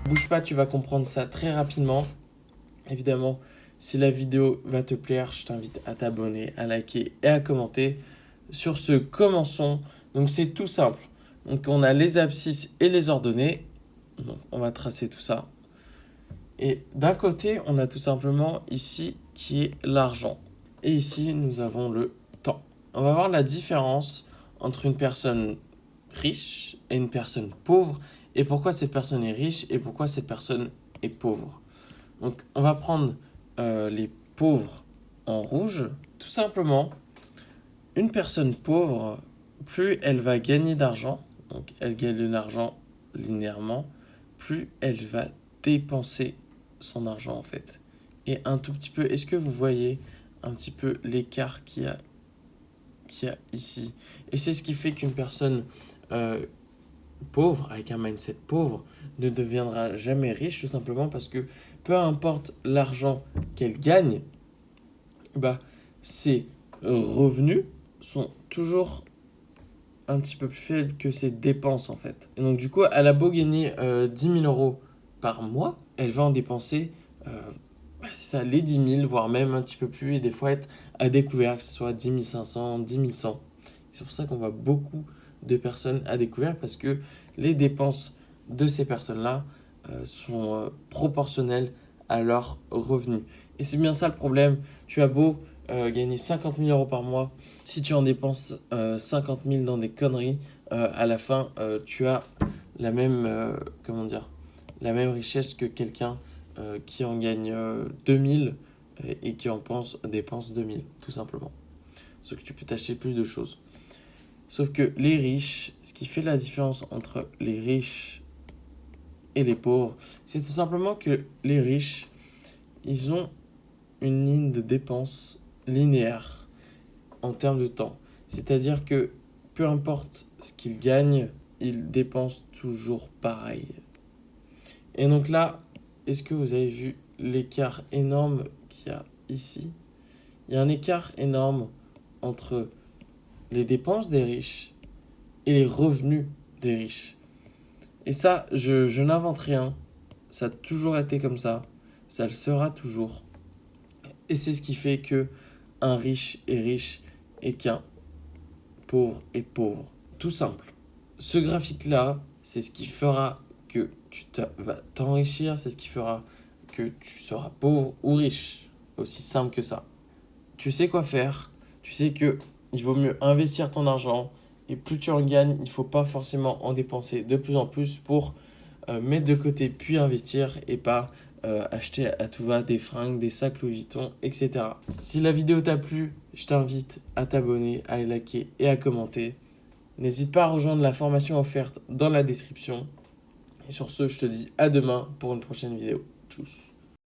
Bouge pas, tu vas comprendre ça très rapidement. Évidemment, si la vidéo va te plaire, je t'invite à t'abonner, à liker et à commenter. Sur ce, commençons. Donc c'est tout simple. Donc on a les abscisses et les ordonnées. Donc on va tracer tout ça. Et d'un côté, on a tout simplement ici qui est l'argent. Et ici, nous avons le temps. On va voir la différence entre une personne riche et une personne pauvre et pourquoi cette personne est riche et pourquoi cette personne est pauvre. Donc on va prendre les pauvres en rouge. Tout simplement, une personne pauvre, plus elle va gagner d'argent, donc elle gagne de l'argent linéairement, plus elle va dépenser son argent en fait. Et un tout petit peu, est-ce que vous voyez un petit peu l'écart qu'il y a ici? Et c'est ce qui fait qu'une personne pauvre, avec un mindset pauvre, ne deviendra jamais riche, tout simplement parce que peu importe l'argent qu'elle gagne, bah, ses revenus sont toujours un petit peu plus faibles que ses dépenses en fait. Et donc du coup, elle a beau gagner 10 000 euros par mois, elle va en dépenser c'est ça, les 10 000, voire même un petit peu plus, et des fois être à découvert, que ce soit 10 500, 10 100. C'est pour ça qu'on voit beaucoup de personnes à découvert, parce que les dépenses de ces personnes-là sont proportionnelles à leurs revenus. Et c'est bien ça le problème. Tu as beau gagner 50 000 euros par mois, si tu en dépenses 50 000 dans des conneries, à la fin, tu as la même, comment dire, la même richesse que quelqu'un qui en gagne 2000 et qui dépense 2000, tout simplement. Sauf que tu peux t'acheter plus de choses. Sauf que les riches, ce qui fait la différence entre les riches et les pauvres, c'est tout simplement que les riches, ils ont une ligne de dépenses linéaire en termes de temps. C'est-à-dire que peu importe ce qu'ils gagnent, ils dépensent toujours pareil. Et donc là, est-ce que vous avez vu l'écart énorme qu'il y a ici? Il y a un écart énorme entre les dépenses des riches et les revenus des riches. Et ça, je n'invente rien. Ça a toujours été comme ça. Ça le sera toujours. Et c'est ce qui fait que un riche est riche et qu'un pauvre est pauvre. Tout simple. Ce graphique-là, c'est ce qui fera que vas t'enrichir, c'est ce qui fera que tu seras pauvre ou riche. Aussi simple que ça. Tu sais quoi faire, tu sais que il vaut mieux investir ton argent et plus tu en gagnes, il ne faut pas forcément en dépenser de plus en plus pour mettre de côté puis investir et pas acheter à tout va des fringues, des sacs Louis Vuitton, etc. Si la vidéo t'a plu, je t'invite à t'abonner, à liker et à commenter. N'hésite pas à rejoindre la formation offerte dans la description. Et sur ce, je te dis à demain pour une prochaine vidéo. Tchuss.